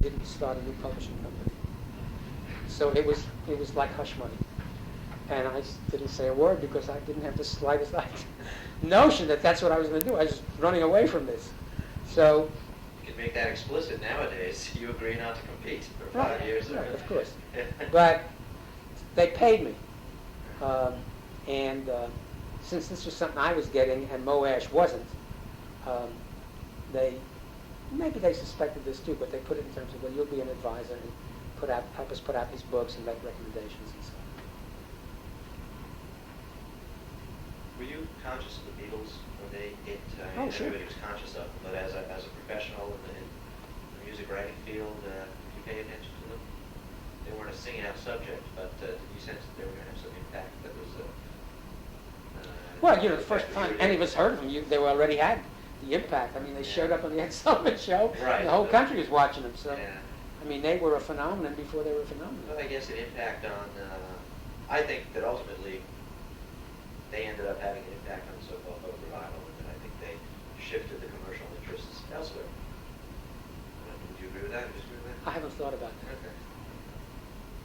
didn't start a new publishing company. So it was like hush money. And I didn't say a word because I didn't have the slightest notion that that's what I was going to do. I was just running away from this. So you can make that explicit nowadays. You agree not to compete for 5 right, years. Right, of course. But they paid me. And since this was something I was getting and Moash wasn't, maybe they suspected this too, but they put it in terms of, well, you'll be an advisor and help us put out these books and make recommendations and so on. Were you conscious of the Beatles when they hit? Oh, sure. Everybody was conscious of them, but as a professional in the music writing field, did you pay attention to them? They weren't a singing-out subject, but did you sense that they were going to have some impact that was... well, the first time any of us heard of them, they already had the impact. I mean, they showed up on the Ed Sullivan Show, right, and the whole country was watching them. So, yeah. I mean, they were a phenomenon before they were a phenomenon. Well, I guess an impact on... I think that ultimately they ended up having an impact on the so-called folk revival, and I think they shifted the commercial interests elsewhere. Would you agree with that or disagree with that? I haven't thought about that. Okay.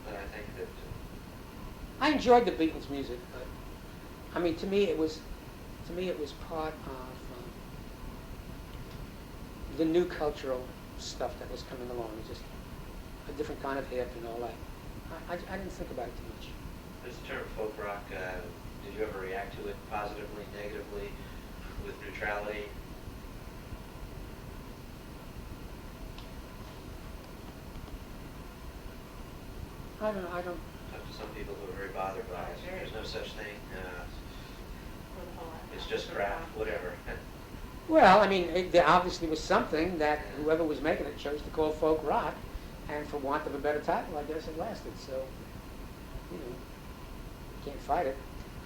But I think that... I enjoyed the Beatles' music, but I mean, to me, it was part of the new cultural stuff that was coming along. It was just a different kind of hip and all that. I didn't think about it too much. This term folk rock, did you ever react to it positively, negatively, with neutrality? I don't. Talked to some people who are very bothered by it. There's no such thing. It's just crap, whatever. Well, I mean, there obviously was something that whoever was making it chose to call folk rock, and for want of a better title, I guess it lasted. So, can't fight it.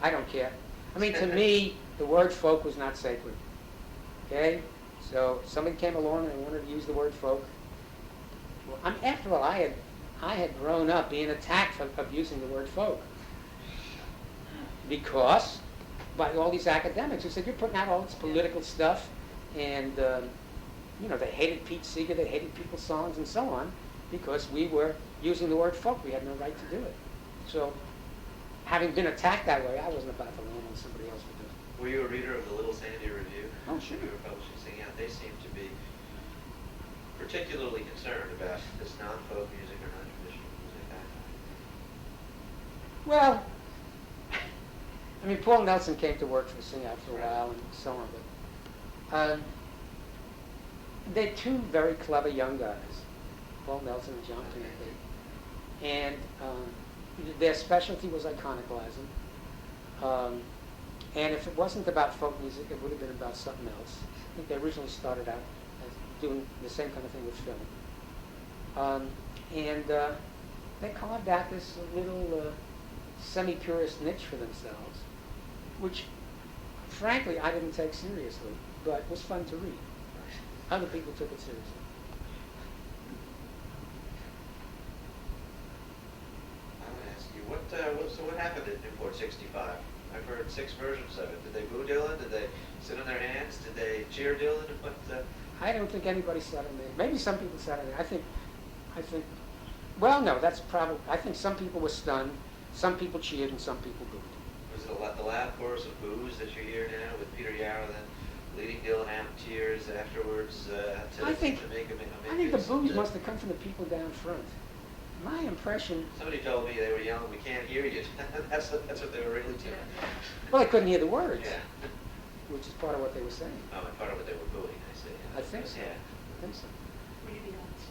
I don't care. I mean, to me, the word folk was not sacred. Okay? So somebody came along and they wanted to use the word folk. Well, after all, I had grown up being attacked for using the word folk. Because by all these academics who said, you're putting out all this political stuff, and they hated Pete Seeger, they hated people's songs and so on, because we were using the word folk. We had no right to do it. So, having been attacked that way, I wasn't about to learn on somebody else would do it. Were you a reader of the Little Sandy Review? Oh, sure. You were publishing Singing Out. They seem to be particularly concerned about this non-folk music or non-traditional music. Well, I mean, Paul Nelson came to work for Sing Out for a while and so on, but they're two very clever young guys, Paul Nelson and John Kennedy, and their specialty was iconoclasm. And if it wasn't about folk music, it would have been about something else. I think they originally started out as doing the same kind of thing with film. And they carved out this little semi-purist niche for themselves, which, frankly, I didn't take seriously, but was fun to read. Other people took it seriously. I want to ask you, what happened at Newport 65? I've heard 6 versions of it. Did they boo Dylan? Did they sit on their hands? Did they cheer Dylan? I don't think anybody sat on there. Maybe some people sat on there. I think, well, no, that's probably, I think some people were stunned, some people cheered, and some people booed. Was it the loud chorus of boos that you hear now with Peter Yarrow then leading Dylan out in tears afterwards to make him I think the boos must have come from the people down front. My impression... Somebody told me they were yelling, "We can't hear you." That's what they were really doing. Well, they couldn't hear the words, Yeah. which is part of what they were saying. Oh, and part of what they were booing, I see. I think so. Yeah. I think so. Were you the audience?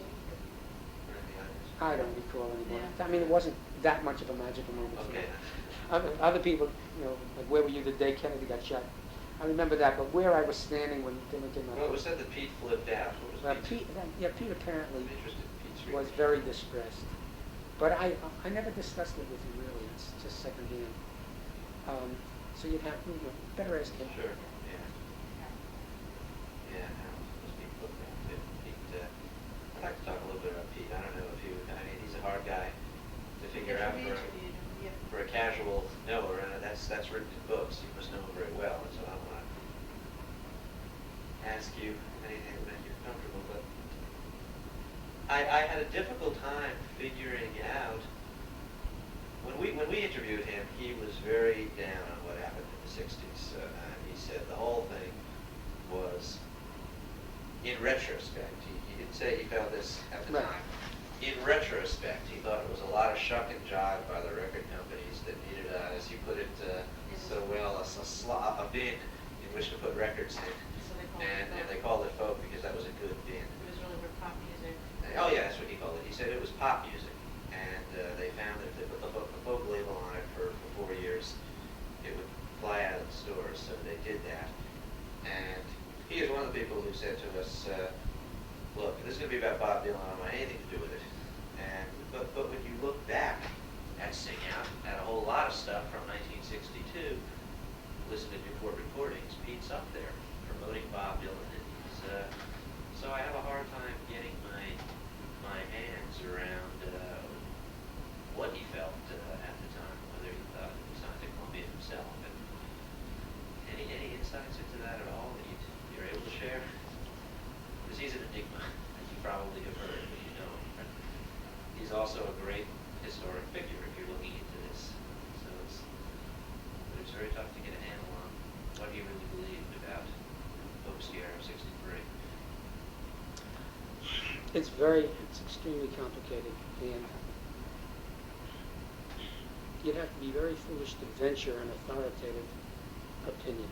Were in the audience. I don't recall anymore. Yeah. I mean, it wasn't that much of a magical moment for Okay. me. Other people, like where were you the day Kennedy got shot? I remember that, but where I was standing when Dylan came out. Well, it was said that Pete flipped out. What was Pete's? Pete apparently I'm interested in Pete's was reaction. very distressed. But I never discussed it with him, really. It's just secondhand. So you'd have, better ask him. Sure. Yeah. Yeah. No, it was Pete flipped out too. Pete. I'd like to talk a little bit about Pete. I don't know if you. I mean, he's a hard guy to figure out for a casual knower, and that's written in books. You must know him very well, and so I want to ask you anything that make you comfortable. But I had a difficult time figuring out. When we interviewed him, he was very down on what happened in the 60s. And he said the whole thing was, in retrospect, he didn't say he felt this at the Right. time. In retrospect, he thought it was a lot of shuck and jive by the record companies that needed, as he put it so well, a bin in which to put records in. So they called And it they called it folk because that was a good bin. It was really for pop music. Oh yeah, that's what he called it. He said it was pop music, and they found that if they put the folk label on it for 4 years, it would fly out of the stores. So they did that, and he is one of the people who said to us, "Look, this is going to be about Bob Dylan. I don't want anything to do with it." And but when you look back at Sing Out, at a whole lot of stuff from 1962, listen to Newport recordings, Pete's up there promoting Bob Dylan, and he's so I have a hard time getting my hands around what he felt at the time, whether he thought it was not to Columbia himself. And any insights into that at all that you're able to share? Because he's an enigma, as you probably have heard, but you know. He's also a great historic figure if you're looking into this. So it's very tough to get a handle on what he really believed about Pope Sierra 63. It's extremely complicated, and you'd have to be very foolish to venture an authoritative opinion.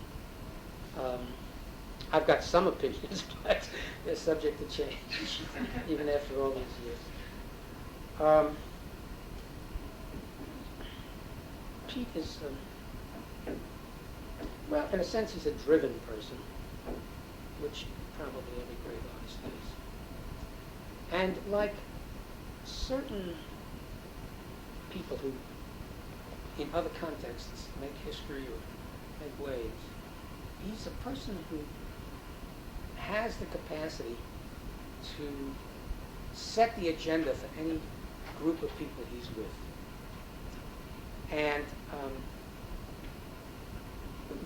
I've got some opinions, but they're subject to change, even after all these years. Pete is, well, in a sense, he's a driven person, which probably every great artist is. And like certain people who, in other contexts, make history or make waves, he's a person who has the capacity to set the agenda for any group of people he's with. And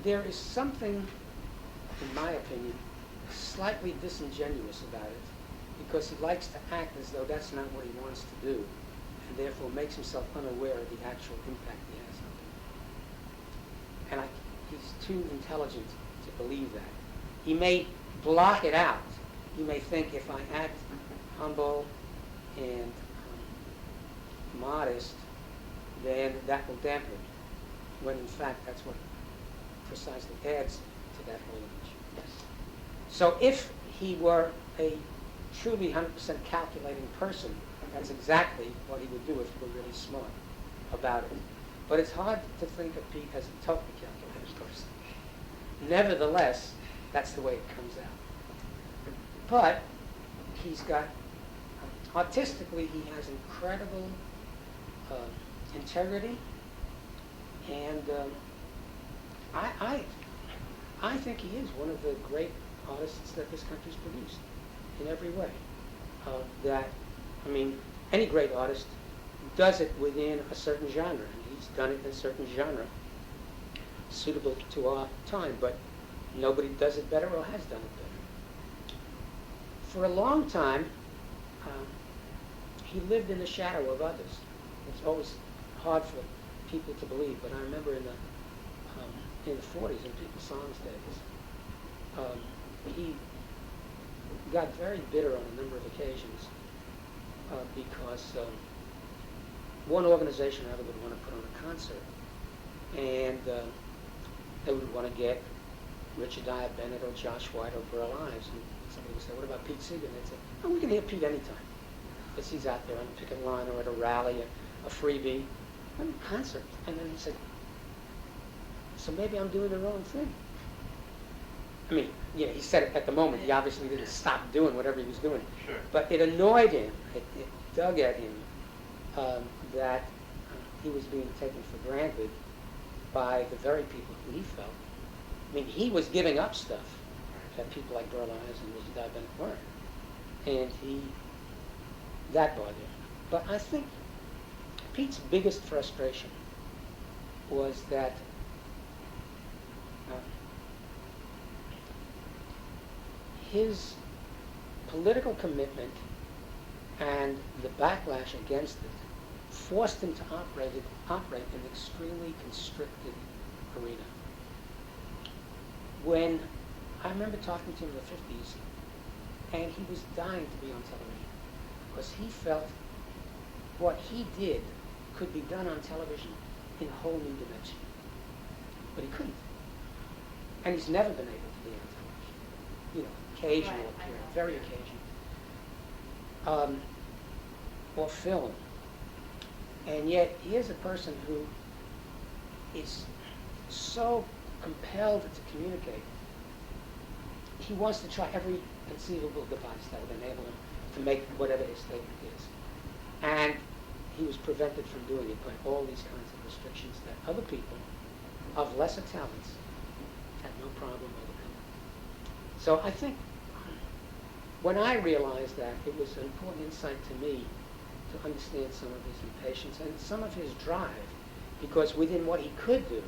there is something, in my opinion, slightly disingenuous about it, because he likes to act as though that's not what he wants to do, and therefore makes himself unaware of the actual impact he has on people. And he's too intelligent to believe that. He may block it out. He may think, if I act humble and modest, then that will dampen it, when in fact that's what precisely adds to that whole image. So if he were a truly 100% calculating person, that's exactly what he would do if he were really smart about it. But it's hard to think of Pete as a totally calculating person. Nevertheless, that's the way it comes out. But he's got, artistically, he has incredible integrity, and I think he is one of the great artists that this country's produced in every way. Any great artist does it within a certain genre, and he's done it in a certain genre suitable to our time, but nobody does it better or has done it better. For a long time, he lived in the shadow of others. It's always hard for people to believe, but I remember in the 40s, in People's Songs days, he got very bitter on a number of occasions because one organization or other would want to put on a concert, and they would want to get Richard Dyer Bennett or Josh White or Burl Ives, and somebody would say, "What about Pete Seeger?" And they'd say, "Oh, we can hear Pete anytime, because he's out there on a picket line or at a rally, a freebie, a concert." And then he said, "So maybe I'm doing the wrong thing." He said it at the moment. He obviously didn't stop doing whatever he was doing. Sure. But it annoyed him, it dug at him, that he was being taken for granted by the very people who he felt. He was giving up stuff that people like Burl Ives and Richard Dyer Bennett weren't. And that bothered him. But I think Pete's biggest frustration was that his political commitment And the backlash against it forced him to operate in an extremely constricted arena. When I remember talking to him in the 50s, and he was dying to be on television because he felt what he did could be done on television in a whole new dimension. But he couldn't. And he's never been able to be on television. You know, occasional Right, I appearance, know. very occasional. Or film. And yet, here's a person who is so compelled to communicate. He wants to try every conceivable device that would enable him to make whatever his statement is. And he was prevented from doing it by all these kinds of restrictions that other people of lesser talents had no problem overcoming. So I think when I realized that, it was an important insight to me to understand some of his impatience and some of his drive, because within what he could do,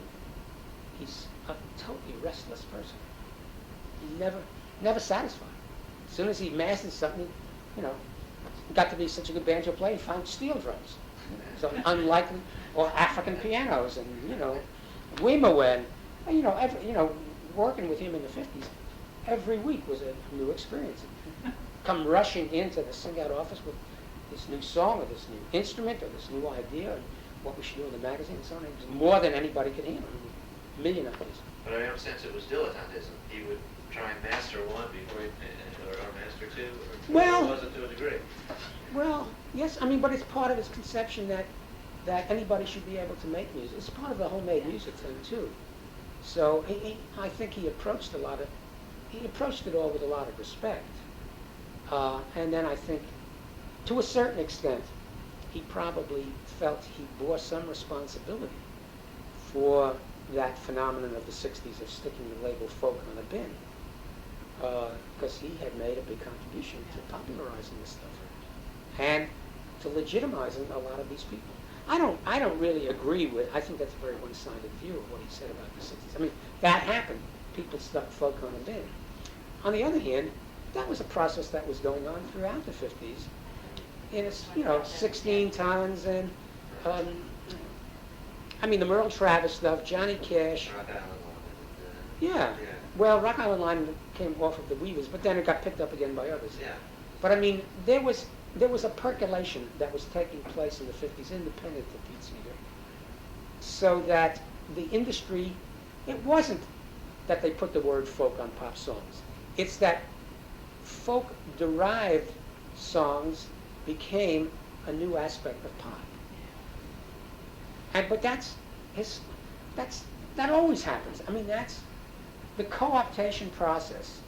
he's a totally restless person. He never satisfied. As soon as he mastered something, you know, got to be such a good banjo player, he found steel drums. So unlikely, or African pianos, and Weimar, and working with him in the 50s, every week was a new experience. Come rushing into the sing-out office with this new song, or this new instrument, or this new idea, and what we should do in the magazine, and so on. It was more than anybody could handle. A million ideas. But I don't sense it was dilettantism. He would try and master one before he, or master two, or Well- was it to a degree? Well, yes, but it's part of his conception that anybody should be able to make music. It's part of the homemade music thing too. So I think he approached it all with a lot of respect. And then I think, to a certain extent, he probably felt he bore some responsibility for that phenomenon of the 60s of sticking the label folk on a bin, because he had made a big contribution to popularizing this stuff and to legitimizing a lot of these people. I don't really agree with. I think that's a very one-sided view of what he said about the 60s. I mean, that happened. People stuck folk on a bin. On the other hand, that was a process that was going on throughout the 50s. In its, 16 tons, and the Merle Travis stuff, Johnny Cash. Rock Island Yeah. Yeah. Well, Rock Island Line came off of the Weavers, but then it got picked up again by others. Yeah. But there was a percolation that was taking place in the 50s, independent of Pete Seeger, so that the industry, it wasn't that they put the word folk on pop songs. It's that folk-derived songs became a new aspect of pop. But that always happens. That's the co-optation process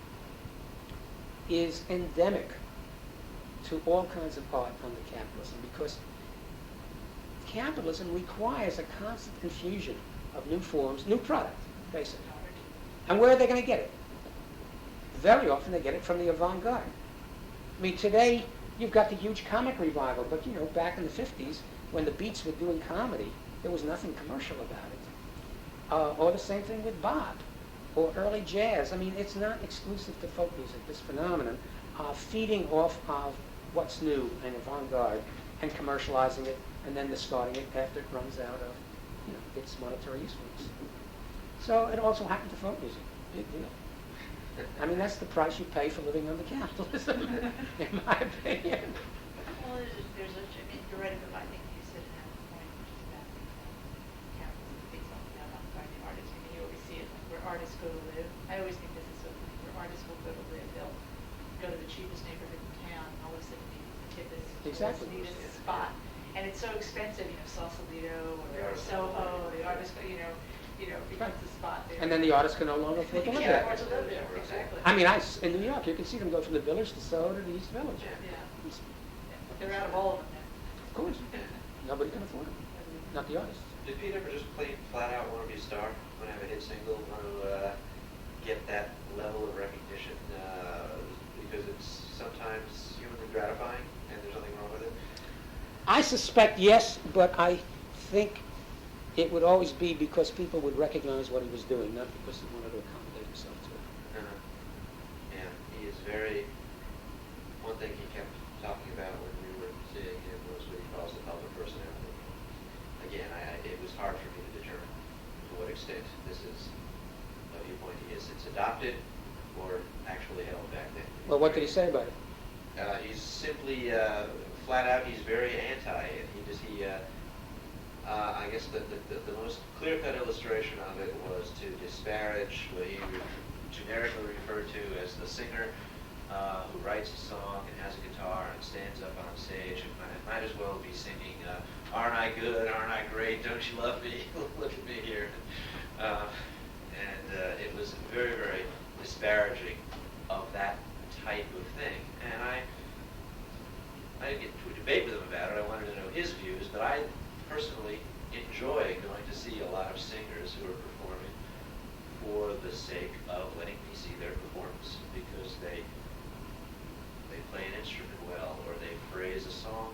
is endemic to all kinds of art under capitalism, because capitalism requires a constant infusion of new forms, new product, basically. And where are they going to get it? Very often they get it from the avant-garde. Today you've got the huge comic revival, but back in the 50s, when the Beats were doing comedy, there was nothing commercial about it. Or the same thing with bop, or early jazz. It's not exclusive to folk music, this phenomenon of feeding off of what's new and avant-garde and commercializing it, and then discarding it after it runs out of its monetary usefulness. So it also happened to folk music. Big deal. That's the price you pay for living under capitalism, in my opinion. Well, you're right, but I think you said it at a point, which is about capitalism takes off down on finding artists. You always see it like where artists go to live. I always think this is so funny, where artists will go to live. They'll go to the cheapest neighborhood in town, and all of a sudden the cheapest, Exactly. neatest spot. And it's so expensive, Sausalito or Soho, the artist, becomes the spot there. And then the artist can no longer afford to You live can't there. afford to live there, exactly. In New York, you can see them go from the Village to Soho to the East Village. Yeah. They're out of all of them now. Of course. Nobody can afford them. Not the artists. Did Pete ever just plain flat out want to be a star? Want to have a hit single? Want to get that level of recognition? Because it's sometimes humanly gratifying, and there's nothing wrong with it. I suspect yes, but I think it would always be because people would recognize what he was doing, not because he wanted to accommodate himself to it. Yeah, he is very. One thing he kept talking about when we Well, what did he say about it? He's simply flat out. He's very anti it. I guess the most clear-cut illustration of it was to disparage what he generically referred to as the singer who writes a song and has a guitar and stands up on stage and might as well be singing, "Aren't I good? Aren't I great? Don't you love me? Look at me here." It was very, very disparaging of that type of thing. And I didn't get into a debate with him about it. I wanted to know his views, but I personally enjoy going to see a lot of singers who are performing for the sake of letting me see their performance, because they play an instrument well, or they phrase a song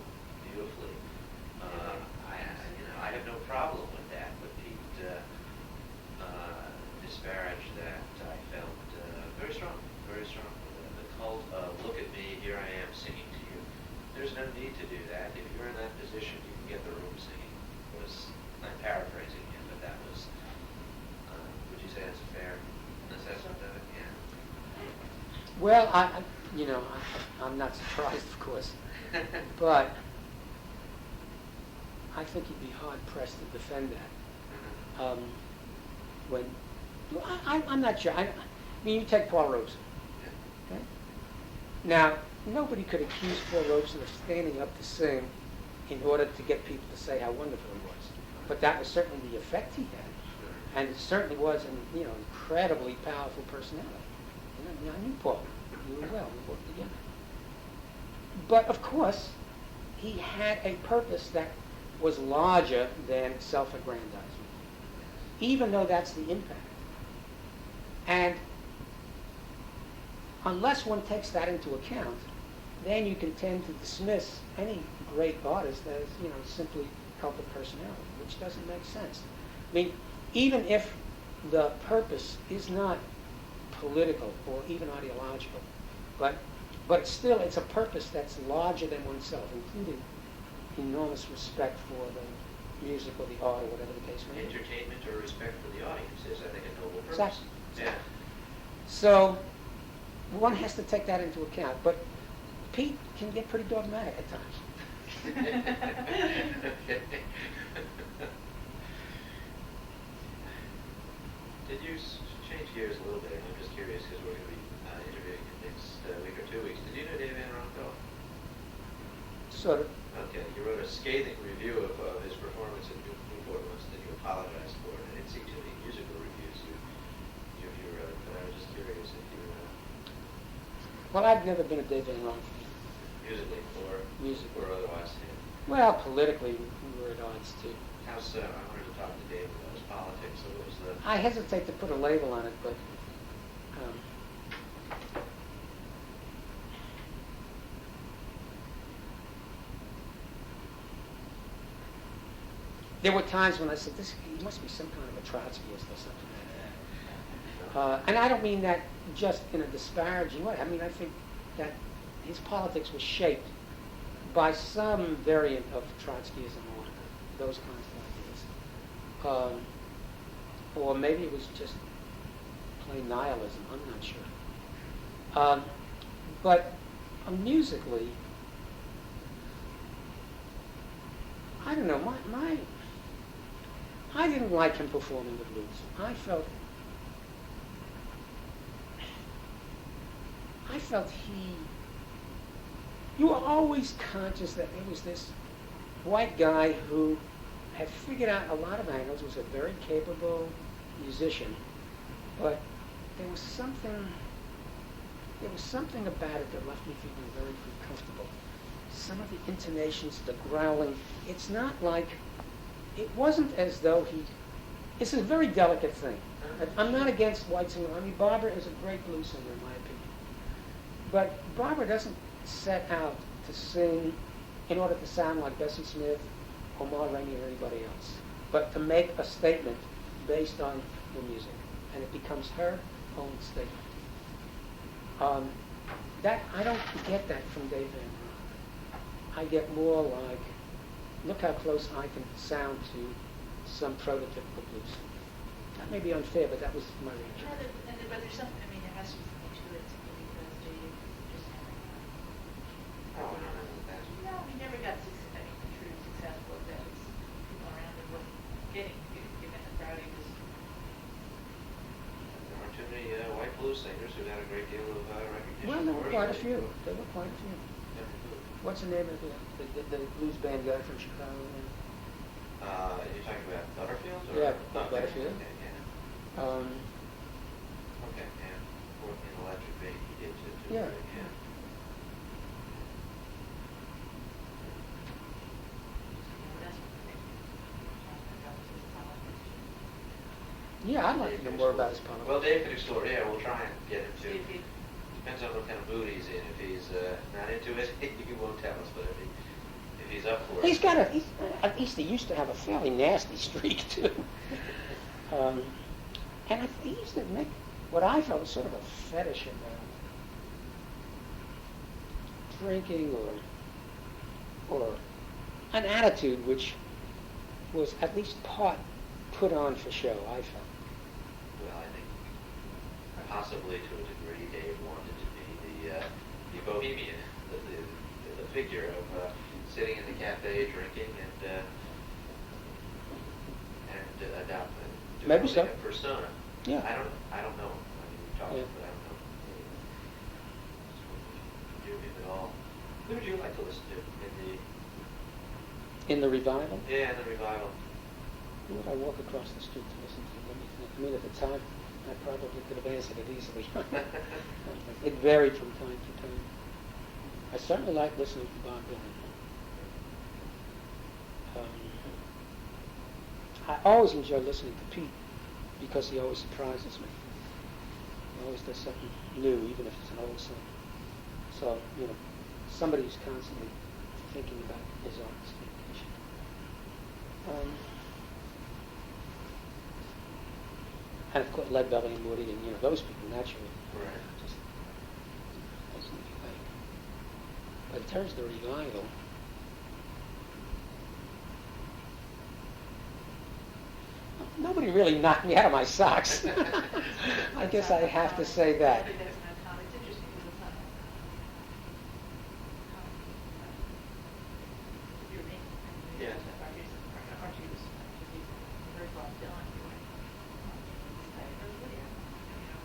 beautifully. I have no problem with that, but Pete disparaged that. I felt very strong, very strong. The cult of "look at me, here I am singing to you." There's no need to do that. If you're in that position, you can get the room singing. I'm paraphrasing him, but that was. Would you say that's a fair assessment of it? Yeah. Well, I'm not surprised, of course, but I think you'd be hard pressed to defend that. I'm not sure. I mean, you take Paul Robeson. Okay? Now, nobody could accuse Paul Robeson of standing up to sing in order to get people to say how wonderful he was. But that was certainly the effect he had, and it certainly was an incredibly powerful personality. I knew Paul really well. We worked together. But of course, he had a purpose that was larger than self-aggrandizement, even though that's the impact. And unless one takes that into account, then you can tend to dismiss any great artist as, simply cult of personality, which doesn't make sense. I mean, even if the purpose is not political or even ideological, but still it's a purpose that's larger than oneself, including enormous respect for the music or the art or whatever the case may be. Entertainment or respect for the audience is, I think, a noble purpose. Exactly. Yeah. So one has to take that into account. But Pete can get pretty dogmatic at times. Did you change gears a little bit? I'm just curious because we're going to be interviewing him next week or 2 weeks. Did you know Dave Van Ronco? Sort of. Okay, you wrote a scathing review of his performance in Newport once that you apologized for. I didn't see too many musical reviews you wrote, but I was just curious if you Well, I've never been a Dave Van Ronco fan. musically or otherwise. Yeah. Well, politically, we were at odds too. I wanted to talk to Dave about his politics. So what was the? I hesitate to put a label on it, but there were times when I said, he must be some kind of a Trotskyist or something like that. And I don't mean that just in a disparaging way. I mean, I think that his politics was shaped by some variant of Trotskyism or those kinds of ideas. Or maybe it was just plain nihilism, I'm not sure. But musically, I don't know, I didn't like him performing the blues. I felt you were always conscious that there was this white guy who had figured out a lot of angles, was a very capable musician, but there was something about it that left me feeling very uncomfortable. Some of the intonations, the growling, it wasn't as though it's a very delicate thing. I'm not against white singers. I mean, Barbara is a great blues singer in my opinion. But Barbara doesn't set out to sing in order to sound like Bessie Smith or Ma Rainey or anybody else, but to make a statement based on the music. And it becomes her own statement. I don't get that from Dave Van Ronco. I get more like, look how close I can sound to some prototypical blues. That may be unfair, but that was my reaction. But there's something, there has to be something to it simply because Dave just a great deal of recognition. Well, there were for quite a it. few. There were quite a few. Yeah, they do. What's the name of the blues band guy from Chicago? You're talking about Butterfield? Or? Yeah, Okay, Butterfield. Okay, yeah. Um, Okay, yeah. Portland Electric Band, he did too. Yeah. Right, yeah. yeah, I'd like to know more about his politics. Well, Dave could explore. Yeah, we'll try and get him to. See if he- Depends on what kind of mood he's in. If he's not into it, he won't tell us. But if he's up for it, He's got at least he used to have a fairly nasty streak too. And he used to make what I felt was sort of a fetish about drinking or an attitude which was at least part put on for show, I felt. well, I think possibly to a degree, Dave wanted to be the bohemian, the figure of sitting in the cafe drinking and adopt Maybe so. a persona. Yeah. I don't know. I mean, we talked, Yeah. but I don't know. Do him at all. Who would you like to listen to In the revival, in the revival? who would I walk across the street to listen to? Let me think. I mean, at the time, I probably could have answered it easily. It varied from time to time. I certainly like listening to Bob Dylan. I always enjoy listening to Pete because he always surprises me. He always does something new, even if it's an old song. So, somebody who's constantly thinking about his artistry. And of course, Leadbelly and Woody and those people naturally. Right. Just doesn't like. But in terms of the revival, nobody really knocked me out of my socks. I guess I have to say that. I think that's not common. It's interesting because it's not that common. Your name. Yeah. Aren't you very Bob Dylan?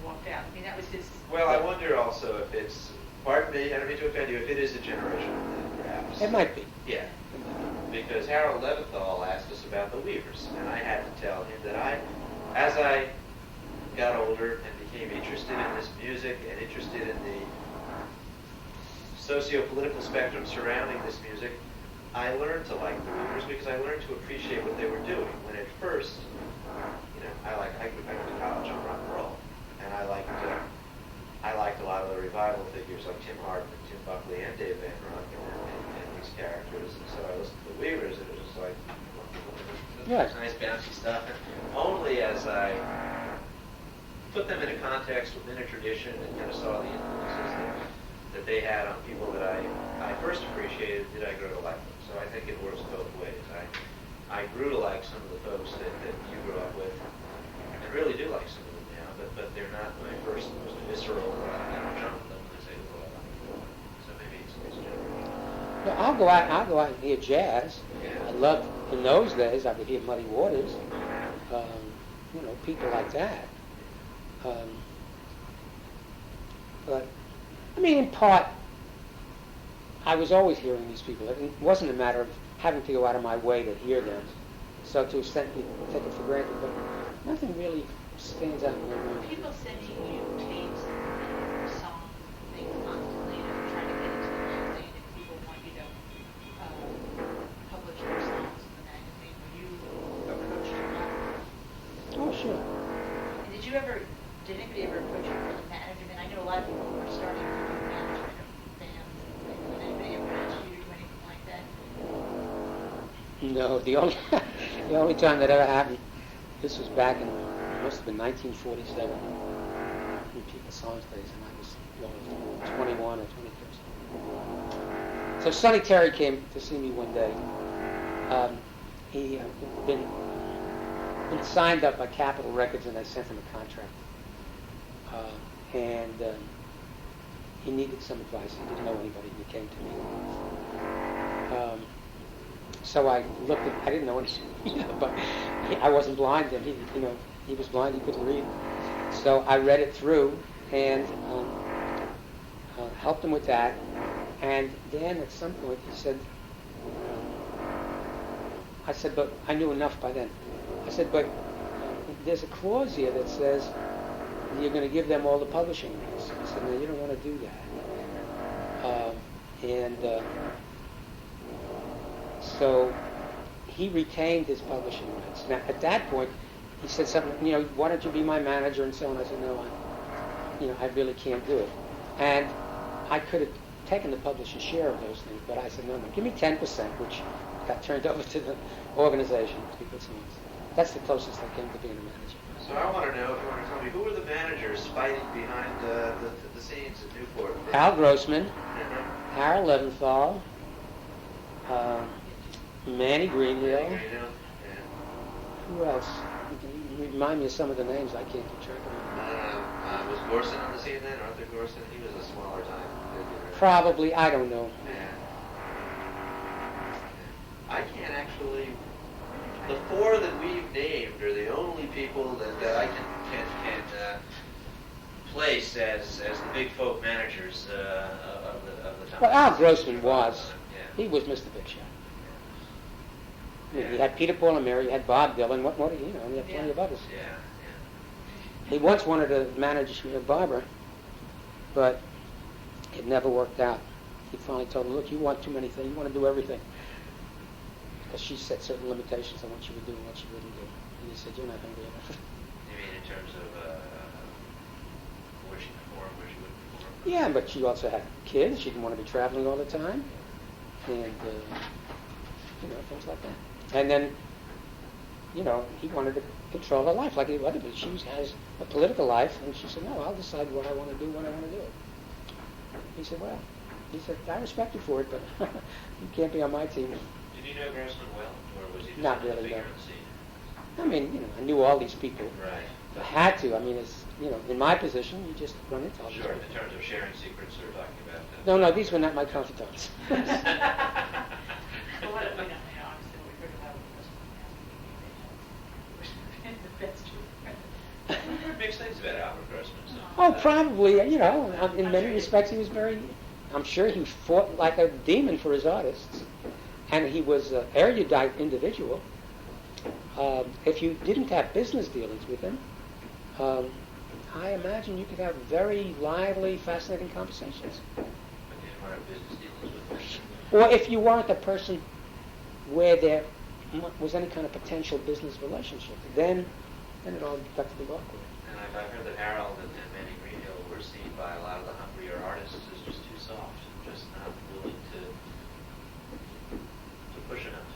Walked out. I mean, that was his. Well, I wonder also if it's, pardon me, I don't mean to offend you, if it is a generational thing, perhaps. It might be. Yeah. Because Harold Leventhal asked us about the Weavers, and I had to tell him that as I got older and became interested in this music and interested in the socio-political spectrum surrounding this music, I learned to like the Weavers because I learned to appreciate what they were doing. When at first, I went to college on rock and roll, and I liked a lot of the revival figures like Tim Hardin and Tim Buckley and Dave Van Ronk and these characters. And so I listened to the Weavers, and it was just like, Right. nice bouncy stuff. And only as I put them in a context within a tradition and kind of saw the influences that they had on people that I first appreciated, did I grow to like them. So I think it works both ways. I grew to like some of the folks that you grew up with, and really do like some of them now, but they're not my first most visceral jump at them when I say, oh, I like them. So maybe it's generational. No, I'll go out and hear jazz. Yeah. I loved, in those days, I would hear Muddy Waters, people like that. But, I mean, in part, I was always hearing these people. It wasn't a matter of having to go out of my way to hear them. So to an extent, you take it for granted, but nothing really stands out in my mind. People sending you tapes and songs and things constantly, trying to get into the magazine, and people want you to publish their songs in the magazine. Were you approached or not? Oh, sure. And did anybody ever approach you for the management? I know a lot of people were starting to do management of bands. Did anybody ever ask you to do anything like that? No, the only time that ever happened, this was back in, it must have been 1947, in People's Songs days, and I was 21 or 22. So Sonny Terry came to see me one day. He had been signed up by Capitol Records, and they sent him a contract. And he needed some advice. He didn't know anybody, and he came to me. So I looked at, I didn't know anything, but I wasn't blind, and he was blind, he couldn't read. So I read it through, and helped him with that. And then at some point he said, I said, but I knew enough by then. I said, but there's a clause here that says you're going to give them all the publishing rights. I said, no, you don't want to do that. So he retained his publishing rights. Now, at that point, he said something, why don't you be my manager and so on. I said, no, I really can't do it. And I could have taken the publisher's share of those things, but I said, no, give me 10%, which got turned over to the organization to be good songs. That's the closest I came to being a manager. So I want to know, if you want to tell me, who were the managers fighting behind the scenes at Newport? Al Grossman, Mhm. Harold Leventhal, Manny Greenhill. Yeah. Who else? Remind me of some of the names. I can't keep track of them. Was Gorson on the scene then? Arthur Gorson? He was a smaller time figure. Probably. I don't know. Yeah. I can't actually. The four that we've named are the only people that I can place as the big folk managers of the time. Well, Al Grossman was. Yeah. He was Mr. Big Shot. You had Peter, Paul, and Mary. You had Bob Dylan. What? You had plenty of others. Yeah. He once wanted to manage Barbara, but it never worked out. He finally told her, look, you want too many things. You want to do everything. Because she set certain limitations on what she would do and what she wouldn't do. And he said, you're not hungry enough. You mean in terms of where she performed, where she wouldn't perform? Yeah, but she also had kids. She didn't want to be traveling all the time. And, things like that. And then, he wanted to control her life like he wanted to. She has a political life, and she said, no, I'll decide what I want to do when I want to do it. He said, I respect you for it, but you can't be on my team. Did you know Grossman well, or was he just Not a really, figure no. on the scene? I mean, I knew all these people. Right. I had to. I mean, it's, in my position, you just run into all these Sure, people. in terms of sharing secrets or talking about No, these were not my confidants. Well, what, obviously what we heard about was the best I've heard mixed things about Albert Grossman. So. Oh, probably, in many respects he was I'm sure he fought like a demon for his artists. And he was an erudite individual. If you didn't have business dealings with him, I imagine you could have very lively, fascinating conversations. But you didn't want to have business dealings with him. Or if you weren't a person where there was any kind of potential business relationship, then it all got to be awkward. And I've heard that Harold and Manny Greenhill were seen by a lot of the hungrier artists as just too soft, just not willing to push enough.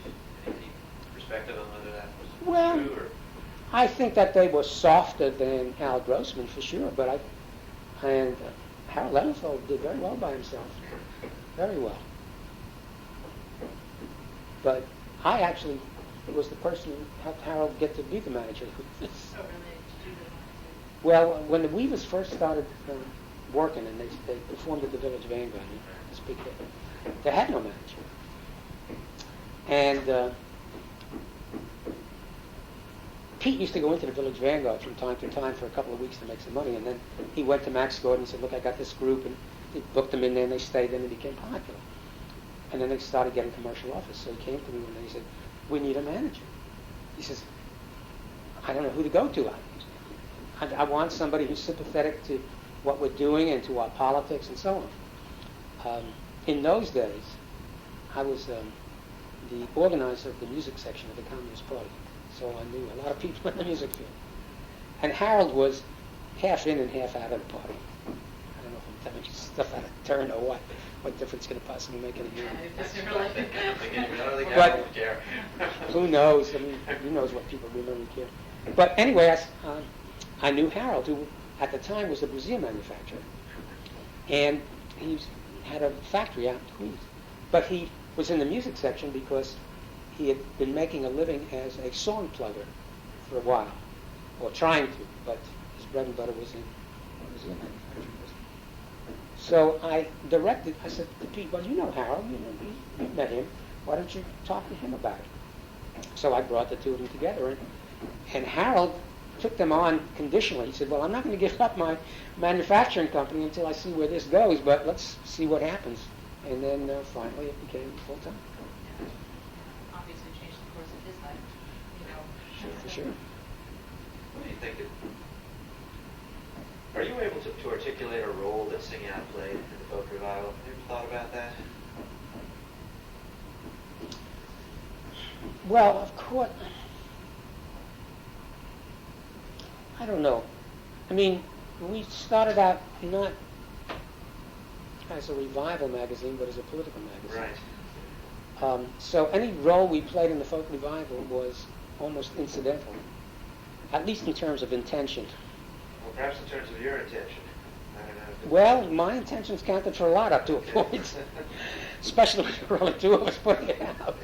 Any perspective on whether that was true? Or? I think that they were softer than Al Grossman for sure, but Harold Leventhal did very well by himself, very well. But I actually was the person who helped Harold get to be the manager. Well, when the Weavers first started working and they performed at the Village Vanguard, this big hit, they had no manager. And Pete used to go into the Village Vanguard from time to time for a couple of weeks to make some money, and then he went to Max Gordon and said, look, I got this group, and he booked them in there, and they stayed there, and it became popular. And then they started getting commercial offers, so he came to me one day and he said, we need a manager. He says, I don't know who to go to. I want somebody who's sympathetic to what we're doing and to our politics and so on. In those days, I was the organizer of the music section of the Communist Party, so I knew a lot of people in the music field. And Harold was half in and half out of the party. I don't know if I'm telling you stuff out of turn or what difference could it possibly make in a year? But who knows? I mean, who knows what people really care. But anyway, I knew Harold, who at the time was a brassiere manufacturer. And he had a factory out in Queens. But he was in the music section because he had been making a living as a song plugger for a while, or trying to, but his bread and butter was in brassiere manufacturing. So I said to Pete, well, you know Harold, you met him. Why don't you talk to him about it? So I brought the two of them together, and Harold took them on conditionally. He said, well, I'm not going to give up my manufacturing company until I see where this goes, but let's see what happens. And then finally it became full-time. Yeah. Obviously changed the course of his life, you know. Sure, for sure. What do you think? Are you able to articulate a role that Sing Out played in the folk revival? Have you ever thought about that? Well, of course, I don't know. I mean, we started out not as a revival magazine, but as a political magazine. Right. So any role we played in the folk revival was almost incidental, at least in terms of intention. Well, perhaps in terms of your intention. I don't know. Well, my intentions counted for a lot up to a point, especially when there were only two of us putting it out.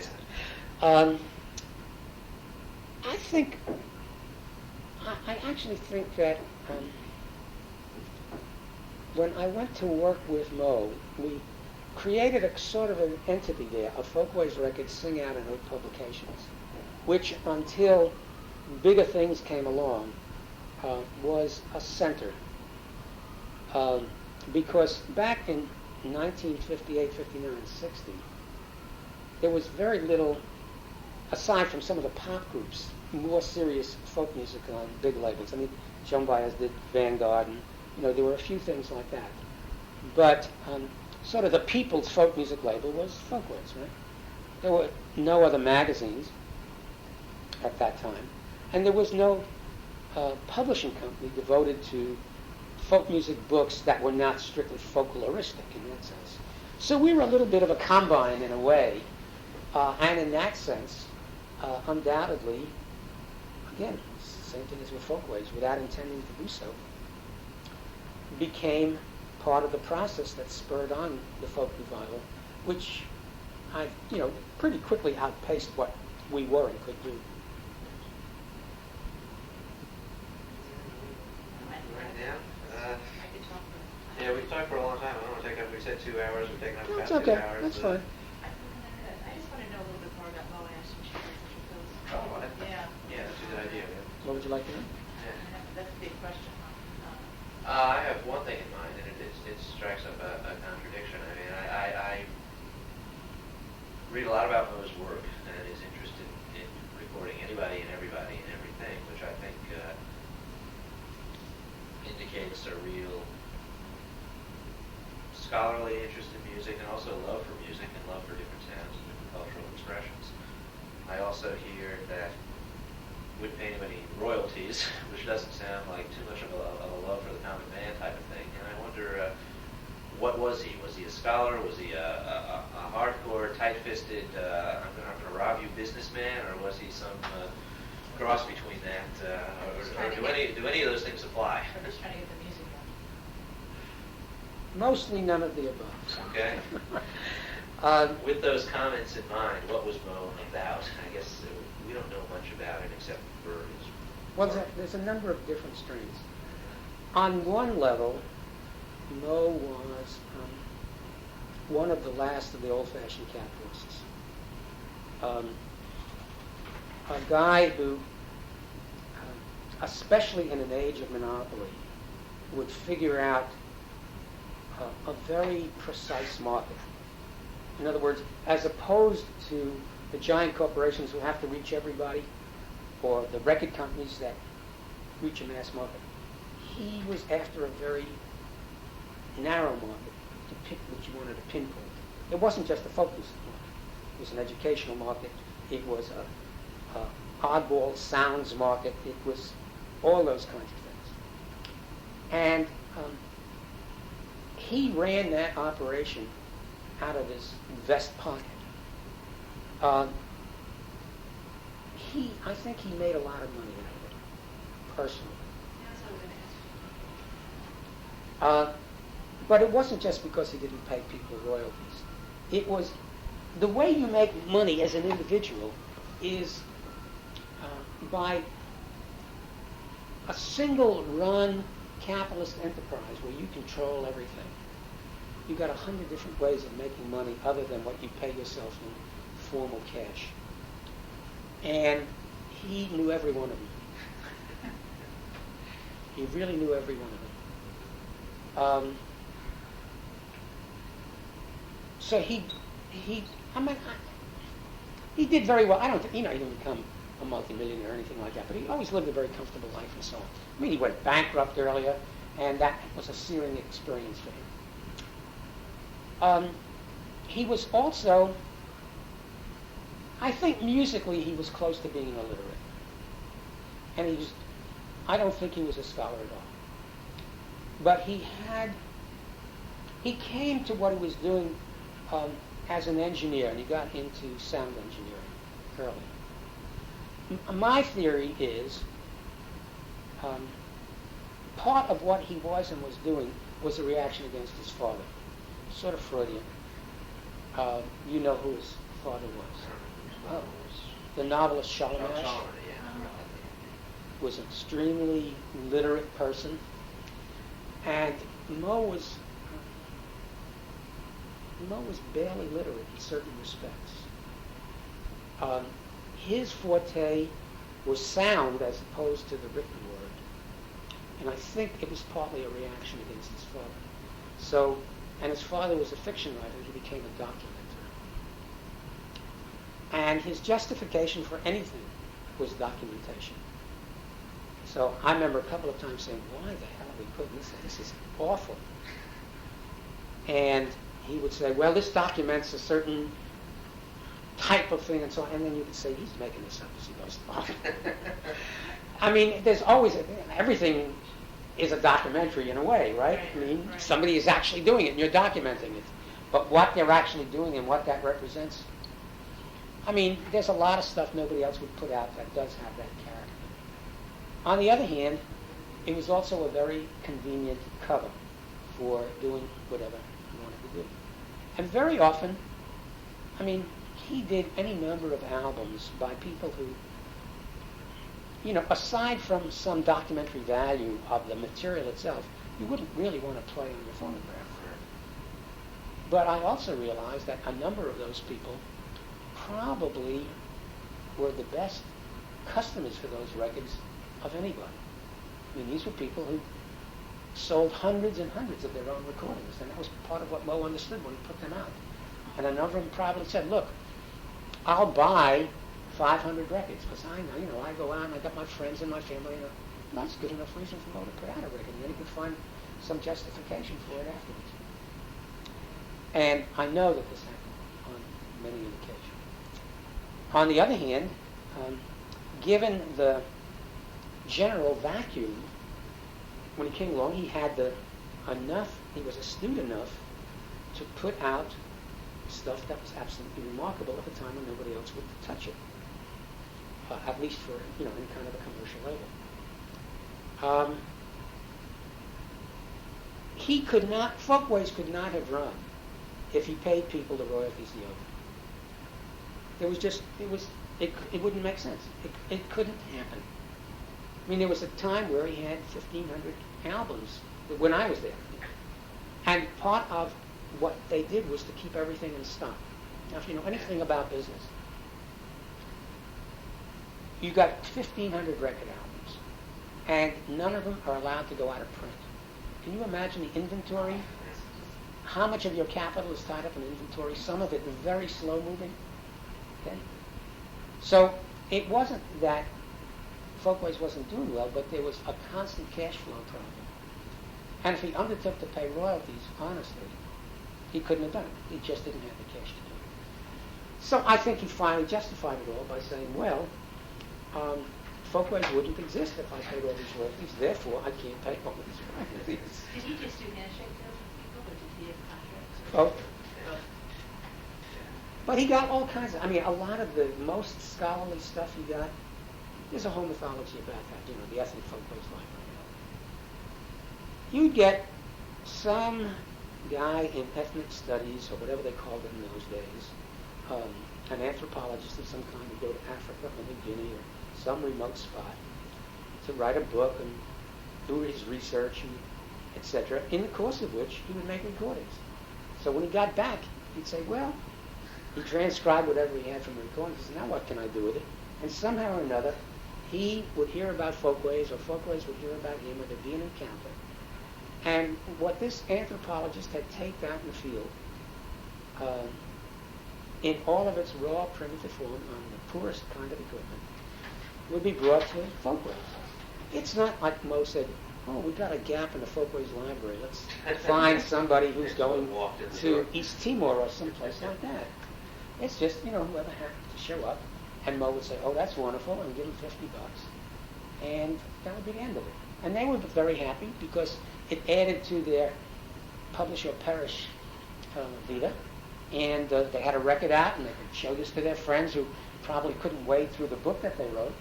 I actually think that when I went to work with Mo, we created a sort of an entity there, a Folkways Records Sing Out and Out Publications, which until bigger things came along was a center. Because back in 1958, 59, 60, there was very little, aside from some of the pop groups, more serious folk music on big labels. I mean, Joan Baez did Vanguard, and there were a few things like that. But sort of the people's folk music label was Folkways, right? There were no other magazines at that time, and there was no publishing company devoted to folk music books that were not strictly folkloristic in that sense. So we were a little bit of a combine in a way, and in that sense, undoubtedly, again, same thing as with Folkways, without intending to do so, became part of the process that spurred on the folk revival, which I, pretty quickly outpaced what we were and could do. Right now? Yeah, we've talked for a long time. I don't want to take up, we said 2 hours, we've taken up No, about it's okay. 2 hours. That's fine. I just want to know a little bit more about Mo Ash and Chambers. Oh, Yeah. yeah, that's a good idea. Yeah. What would you like to know? That's a big question, huh? I have one thing in mind, and it strikes up a contradiction. I mean, I read a lot about Mo's work and is interested in recording anybody and everybody and everything, which I think indicates a real scholarly interest in music and also love for music and love for different sounds and different cultural expressions. I also hear that wouldn't pay anybody royalties, which doesn't sound like too much of a love for the common man type of thing. And I wonder, what was he? Was he a scholar? Was he a hardcore, tight-fisted, I'm going to rob you businessman? Or was he some cross between that? Or do any of those things apply? I'm just trying to get the music out. Mostly none of the above. Okay. With those comments in mind, what was Mo about? I guess we don't know much about it except for his... Well, there's a number of different strains. On one level, Mo was one of the last of the old-fashioned capitalists. A guy who, especially in an age of monopoly, would figure out a very precise market. In other words, as opposed to the giant corporations who have to reach everybody, or the record companies that reach a mass market, he was after a very narrow market to pick what you wanted to pinpoint. It wasn't just a folk music market. It was an educational market. It was a oddball sounds market. It was all those kinds of things. And he ran that operation out of his vest pocket. I think he made a lot of money out of it, personally. That's what I was going to ask. But it wasn't just because he didn't pay people royalties. It was the way you make money as an individual is by a single run capitalist enterprise where you control everything. You've got 100 different ways of making money other than what you pay yourself in formal cash. And he knew every one of them. He really knew every one of them. So he did very well. I don't think, he didn't become a multimillionaire or anything like that, but he always lived a very comfortable life and so on. I mean, he went bankrupt earlier, and that was a searing experience for him. He was also, I think musically he was close to being illiterate. And I don't think he was a scholar at all. But he came to what he was doing as an engineer, and he got into sound engineering early. My theory is part of what he was and was doing was a reaction against his father, sort of Freudian. You know who his father was? Oh, the novelist Charlemagne was an extremely literate person, and Mo was barely literate in certain respects. His forte was sound as opposed to the written word, and I think it was partly a reaction against his father. So, and his father was a fiction writer, he became a documenter. And his justification for anything was documentation. So I remember a couple of times saying, why the hell are we putting this in? This is awful. And he would say, well, this documents a certain type of thing and so on. And then you could say, he's making this up as he goes along. I mean, there's always, everything is a documentary in a way, right? I mean, somebody is actually doing it and you're documenting it. But what they're actually doing and what that represents, I mean, there's a lot of stuff nobody else would put out that does have that character. On the other hand, it was also a very convenient cover for doing whatever he wanted to do. And very often, I mean, he did any number of albums by people who, aside from some documentary value of the material itself, you wouldn't really want to play on your phonograph. But I also realized that a number of those people probably were the best customers for those records of anybody. I mean, these were people who sold hundreds and hundreds of their own recordings, and that was part of what Mo understood when he put them out. And a number of them probably said, look, I'll buy 500 records, because I know, I go out and I got my friends and my family, and that's good enough reason for Mo to put out a record, and then he could find some justification for it afterwards. And I know that this happened on many an occasion. On the other hand, given the general vacuum, when he came along, he had he was astute enough to put out stuff that was absolutely remarkable at a time when nobody else would touch it, at least for, any kind of a commercial label. Folkways could not have run if he paid people the royalties he owed. It wouldn't make sense. It couldn't happen. I mean, there was a time where he had 1,500 albums when I was there. And part of what they did was to keep everything in stock. Now, if you know anything about business, you got 1,500 record albums, and none of them are allowed to go out of print. Can you imagine the inventory? How much of your capital is tied up in inventory? Some of it very slow moving. Okay? So it wasn't that Folkways wasn't doing well, but there was a constant cash flow problem. And if he undertook to pay royalties honestly, he couldn't have done it. He just didn't have the cash to do it. So I think he finally justified it all by saying, well, Folkways wouldn't exist if I paid all these royalties, therefore I can't pay all these royalties. Did he just do handshake deals with people, or did he have contracts? Both. But he got all kinds of, a lot of the most scholarly stuff he got, there's a whole mythology about that, the ethnic Folkways library. You'd get some guy in ethnic studies, or whatever they called it in those days, an anthropologist of some kind, would go to Africa or New Guinea or some remote spot to write a book and do his research, and etc., in the course of which he would make recordings. So when he got back, he'd say, well, he transcribed whatever he had from the recordings. He said, now what can I do with it? And somehow or another, he would hear about Folkways, or Folkways would hear about him, or there'd be an encounter. And what this anthropologist had taped out in the field, in all of its raw, primitive form, on the poorest kind of equipment, would be brought to Folkways. It's not like Mo said, oh, we got a gap in the Folkways library. Let's find somebody who's going to East Timor or someplace like that. It's just, whoever happened to show up. And Mo would say, oh, that's wonderful, and give him $50. And that would be the end of it. And they were very happy because it added to their publish or perish vita. And they had a record out, and they could show this to their friends who probably couldn't wade through the book that they wrote.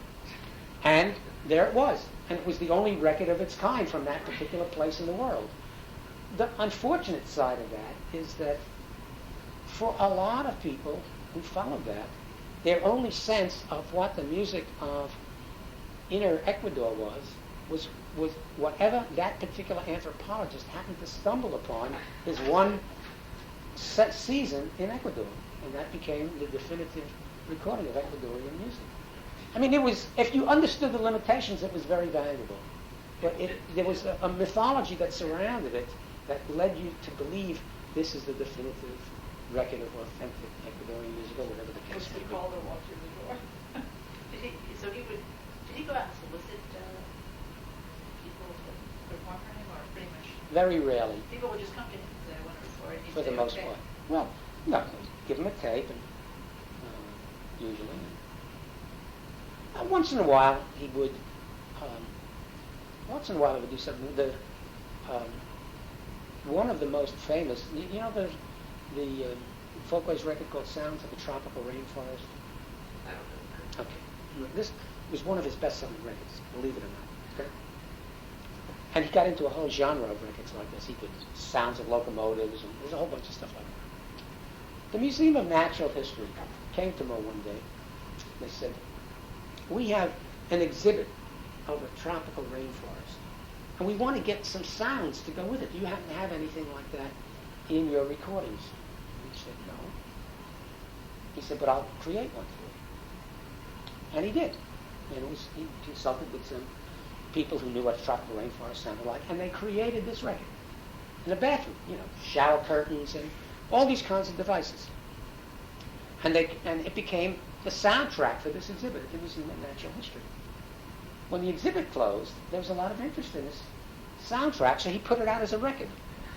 And there it was. And it was the only record of its kind from that particular place in the world. The unfortunate side of that is that for a lot of people who followed that, their only sense of what the music of inner Ecuador was whatever that particular anthropologist happened to stumble upon his one season in Ecuador. And that became the definitive recording of Ecuadorian music. I mean, it was, if you understood the limitations, it was very valuable. But there was a mythology that surrounded it that led you to believe this is the definitive record of authentic Ecuadorian music, or whatever the case may be. Call to walk through the door. Did he go out and solicit people to perform for him, or pretty much? Very rarely, People would just come to him and say, I want to record. And he'd for the say, most okay. part. Well, no, give them a tape, and usually. Once in a while, he would. Once in a while, he would do something. One of the most famous, the Folkways record called "Sounds of a Tropical Rainforest." I don't know. Okay, this was one of his best-selling records, believe it or not. Okay? And he got into a whole genre of records like this. He did sounds of locomotives, and there's a whole bunch of stuff like that. The Museum of Natural History came to Mo one day. They said, we have an exhibit of a tropical rainforest, and we want to get some sounds to go with it. Do you happen to have anything like that in your recordings? And he said, no. He said, but I'll create one for you. And he did. And he consulted with some people who knew what tropical rainforest sounded like, and they created this record. In a bathroom, shower curtains and all these kinds of devices. And it became the soundtrack for this exhibit at the Museum of Natural History. When the exhibit closed, there was a lot of interest in this soundtrack, so he put it out as a record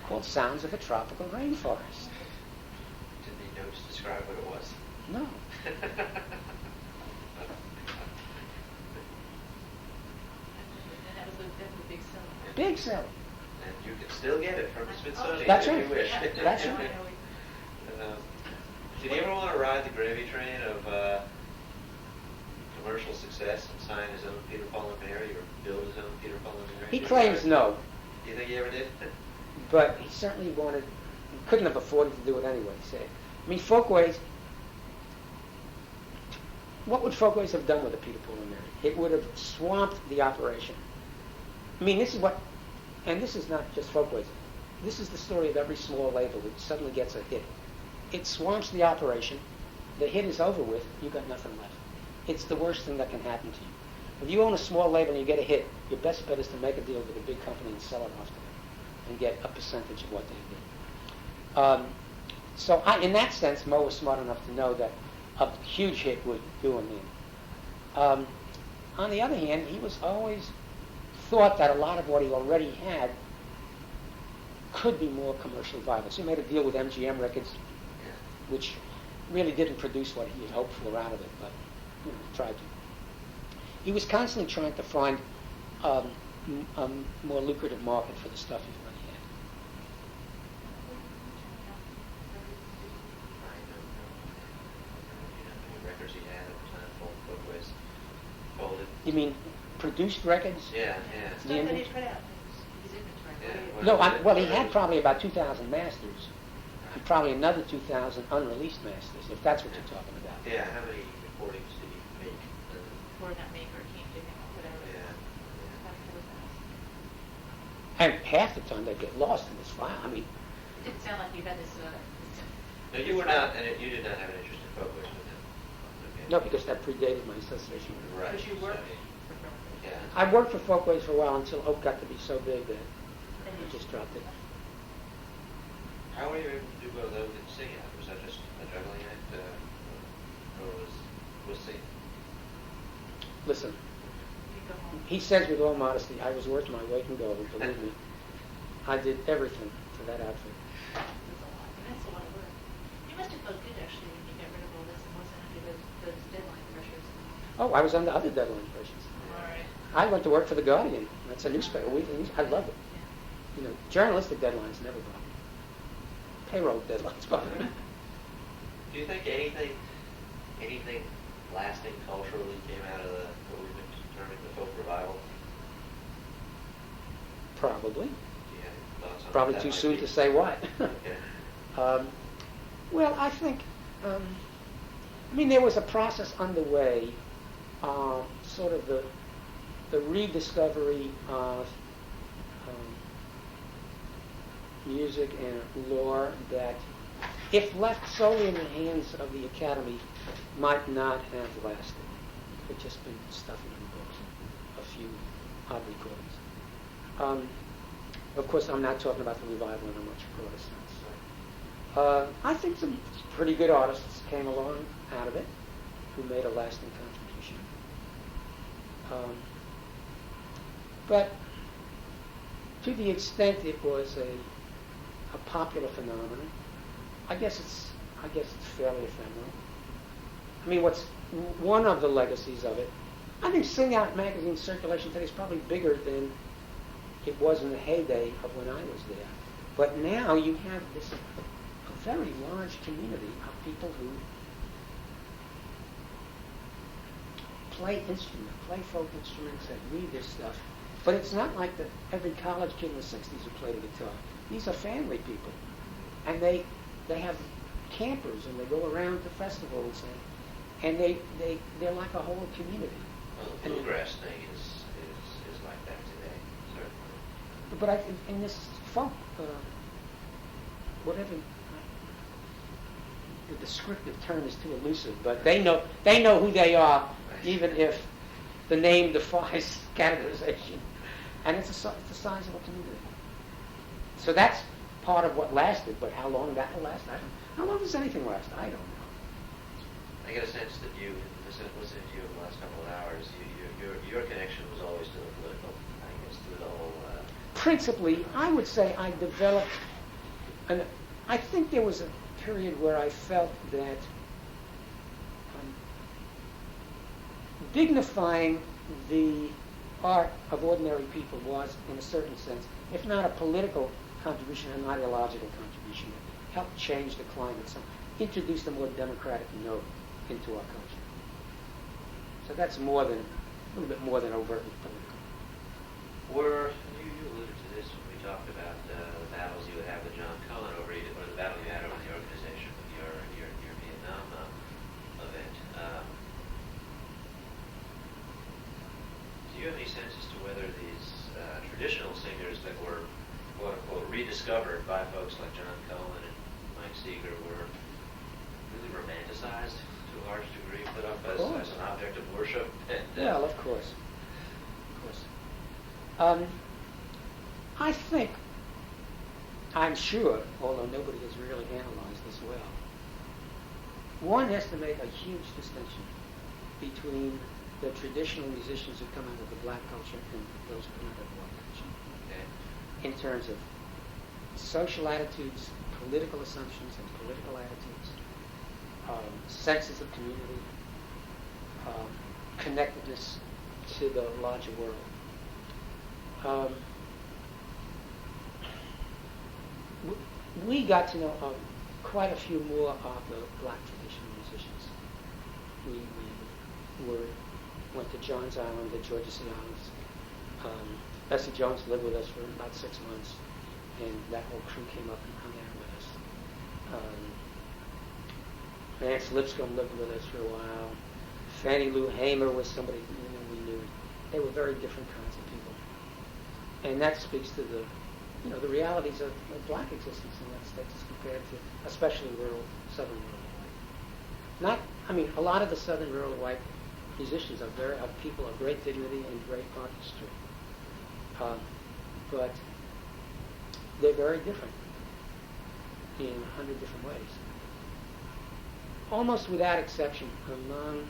called Sounds of a Tropical Rainforest. Did the notes describe what it was? No. And that was a big seller. Big seller. And you can still get it from the Smithsonian That's if right. you wish. That's right. Did you ever want to ride the gravy train of commercial success and sign his own Peter, Paul, and Mary, or build his own Peter, Paul, and Mary? He claims no, Do you think he ever did? but he certainly wanted, he couldn't have afforded to do it anyway. Folkways, what would Folkways have done with a Peter, Paul, and Mary? It would have swamped the operation. This is what, and this is not just Folkways, this is the story of every small label that suddenly gets a hit. It swamps the operation, the hit is over with, you've got nothing left. It's the worst thing that can happen to you. If you own a small label and you get a hit, your best bet is to make a deal with a big company and sell it off to them and get a percentage of what they did. So in that sense, Mo was smart enough to know that a huge hit would do him in. On the other hand, he was always thought that a lot of what he already had could be more commercially viable. So he made a deal with MGM Records, which really didn't produce what he had hoped for out of it, but tried to. He was constantly trying to find a more lucrative market for the stuff he already had. You know how many records he had at the time Folkways folded? You mean produced records? Yeah. Stuff that he put out, his inventory. Yeah. No, he had probably about 2,000 masters, and probably another 2,000 unreleased masters, if that's what you're talking about. Yeah, how many recordings did he make? Or not make, or came to him, or whatever. Yeah. And half the time they get lost in this file. It didn't sound like you had this. No, you were not, and you did not have an interest in Folkways with him. Okay. No, because that predated my association with him. Right. Because you worked So, I worked for Folkways for a while until Oak got to be so big that And I just dropped it. How were you able to do both those and sing it? Was that just a juggling act, or was singing? Listen, You go home. he says with all modesty, I was worth my weight in gold, believe me. I did everything for that outfit. That's a lot. That's a lot of work. You must have felt good actually when you got rid of all this and wasn't under those deadline pressures. Oh, I was under other deadline pressures. All right. I went to work for The Guardian. That's a newspaper. I love it. Yeah. You know, journalistic deadlines never bother me. Payroll deadlines bother me. Do you think anything lasting culturally came out of what we've been terming the folk revival? Probably. Do you have any thoughts on Probably what that too might soon be? to say what. Okay. Well, I think, there was a process underway, sort of the rediscovery of music and lore that, if left solely in the hands of the Academy, might not have lasted. It had just been stuff in the books, a few odd recordings. Of course, I'm not talking about the revival in a much broader sense. I think some pretty good artists came along out of it who made a lasting contribution. But to the extent it was a popular phenomenon, I guess it's fairly ephemeral. I mean, what's one of the legacies of it? I think Sing Out magazine circulation today is probably bigger than it was in the heyday of when I was there. But now you have a very large community of people who play folk instruments, and read this stuff. But it's not like every college kid in the 60s who played a guitar. These are family people. And they have campers, and they go around to festivals, and they're like a whole community. Well, the bluegrass thing is like that today, certainly. But in this folk, whatever, the descriptive term is too elusive, but they know who they are, even if the name defies categorization. And it's a sizable community. So that's part of what lasted, but how long that will last, how long does anything last? I don't know. I get a sense that listening to you in the last couple of hours, your connection was always to the political, I guess, through the whole... Principally, I would say I developed, and I think there was a period where I felt that dignifying the art of ordinary people was, in a certain sense, if not a political contribution, an ideological contribution that helped change the climate, so introduced a more democratic note into our culture. So that's a little bit more than overtly political. You alluded to this when we talked about the battles you would have with John Cohen or the battle you had over the organization of your Vietnam event. Do you have any sense as to whether these traditional singers that were quote-unquote rediscovered by folks like John Cohen and Mike Seeger were really romanticized to a large degree, put up as an object of worship? Well, of course. I'm sure, although nobody has really analyzed this well, one has to make a huge distinction between the traditional musicians who come out of the black culture and those who come out of the white culture. Okay. In terms of social attitudes, political assumptions and political attitudes, senses of community, connectedness to the larger world. We got to know quite a few more of the black traditional musicians. We went to John's Island, the Georgia Sea Islands. Bessie Jones lived with us for about 6 months, and that whole crew came up and hung out with us. Vance Lipscomb lived with us for a while. Fannie Lou Hamer was somebody we knew. They were very different kinds of people, and that speaks to the realities of black existence in the United States as compared to, especially southern rural white. A lot of the southern rural white musicians are people of great dignity and great artistry. But they're very different in 100 different ways. Almost without exception, among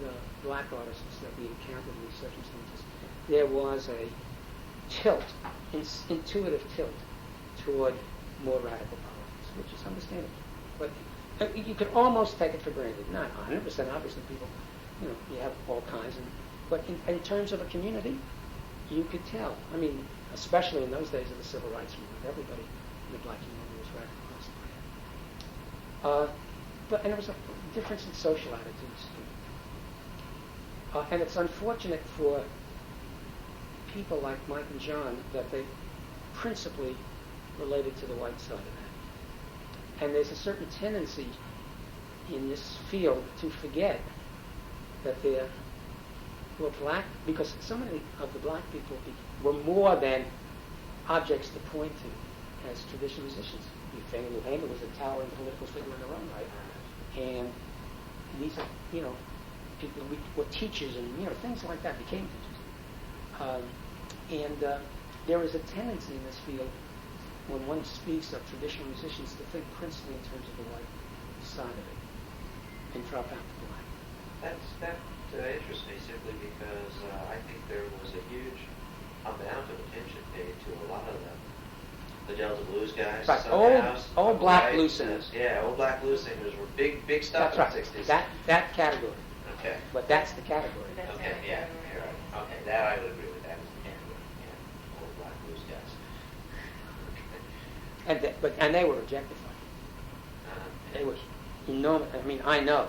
the black artists that we encountered in these circumstances, there was a tilt, intuitive tilt, toward more radical politics, which is understandable. But you could almost take it for granted. Not 100%, obviously, people, you have all kinds. But in terms of a community, you could tell. I mean, especially in those days of the civil rights movement, everybody in the black community was radicalized. But there was a difference in social attitudes too. And it's unfortunate for people like Mike and John that they principally related to the white side of that. And there's a certain tendency in this field to forget that there were black, because so many of the black people were more than objects to point to as traditional musicians. Fannie Lou Hamer was a towering political figure in her own right. And these are, people were teachers and, things like that, became teachers. There is a tendency in this field, when one speaks of traditional musicians, to think principally in terms of the white side of it and drop out the black. That interests me simply because I think there was a huge amount of attention paid to a lot of the Delta blues guys. Right. Old black blues singers. Yeah, old black blues singers were big stuff that's in right. the 60s. That category. Okay. But that's the category. Okay, yeah, you're right. Okay, that I would agree with. That as the category. Yeah, old black blues guys. Okay. And they were objectified. They were enormous. I mean, I know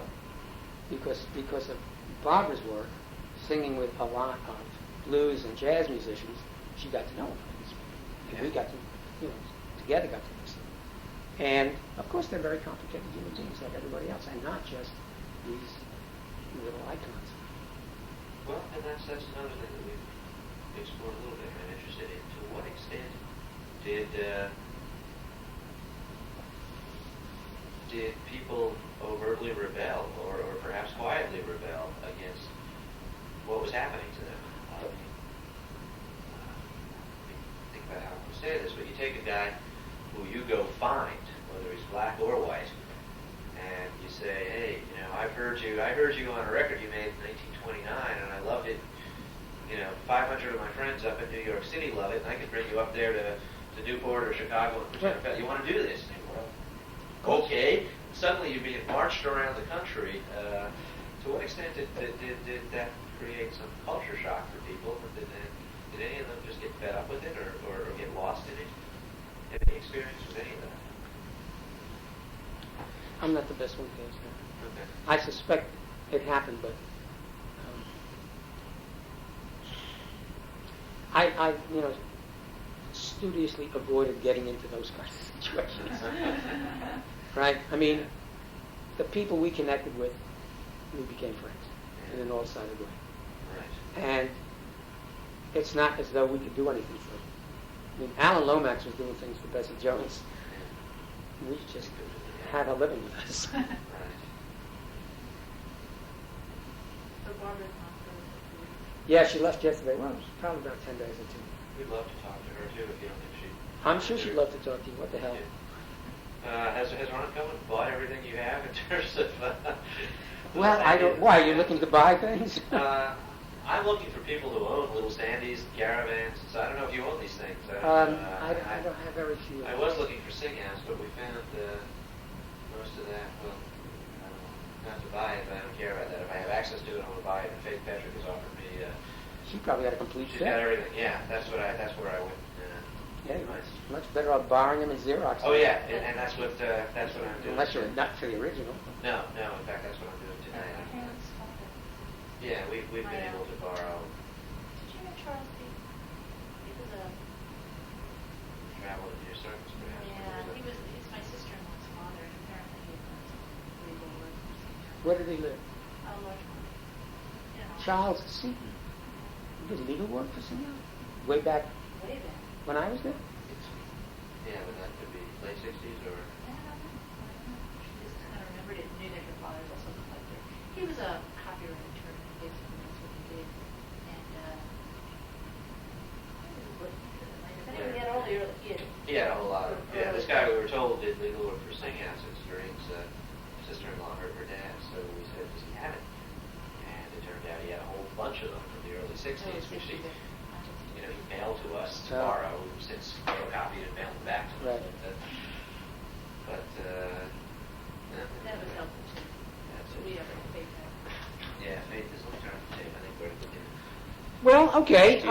because of Barbara's work, singing with a lot of blues and jazz musicians, she got to know them. And we got to, together got to listen. And of course, they're very complicated human beings like everybody else, and not just these little icons. Well, and that's another thing that we've explored a little bit. I'm interested in to what extent did people overtly rebel, or perhaps quietly rebel against what was happening to them? Think about how I say this, but you take a guy who you go find, whether he's black or white, and you say, hey, I've heard you on a record you made in 1929, and I loved it. 500 of my friends up in New York City love it, and I can bring you up there to Newport or Chicago and present it. You want to do this? Well, okay. Suddenly you're being marched around the country. To what extent did that create some culture shock for people? Did any of them just get fed up with it or get lost in it? Have any experience with any of that? I'm not the best one to answer that. Okay. I suspect it happened, but I studiously avoided getting into those kinds of situations. Right? I mean, the people we connected with, we became friends in an all-sided way. Right. And it's not as though we could do anything for them. I mean, Alan Lomax was doing things for Bessie Jones. We just had a living with us. Right. So Barbara's not for Yeah, she left yesterday. Well, it was probably about 10 days or two. We'd love to talk to her too if you don't think she'd. I'm sure she'd love to talk to you. What the hell? Has Ron come and bought everything you have in terms of? Well, I don't. Why are you looking to buy things? I'm looking for people who own little Sandys and caravans. So I don't know if you own these things. I don't have very few. I was looking for sing-outs, but we found most of that. Well, I don't know, not to buy it, but I don't care about that. If I have access to it, I'm gonna buy it. And Faith Patrick has offered me. She probably got a complete She's set. got everything. Yeah, that's where I went. Yeah, much better off borrowing them in Xerox. Oh yeah, and that's what I'm doing. Unless you're not for the original. No. In fact, that's what I'm doing today. Yeah, we've been able to borrow. Did you know Charles D? He was a... Travel in your circus, perhaps. Yeah, he's my sister-in-law's father, and apparently he was legal work for some Where did he live? Largemont. Charles Seaton. He did legal work for some years? Way back Way back. when I was there? Yeah, but that could be late 60s or... I don't know. She just kind of remembered it and knew that her father was also a collector. He was a copyright attorney. sister-in-law, her dad. So we said, does he have it? And it turned out he had a whole bunch of them from the early 60s, which he mailed to us to borrow. We've since photocopied and mailed them back to us. Right. But That was helpful too. That's So it. we have a faith now. Yeah, faith is alternative. I think we're looking Well, okay. to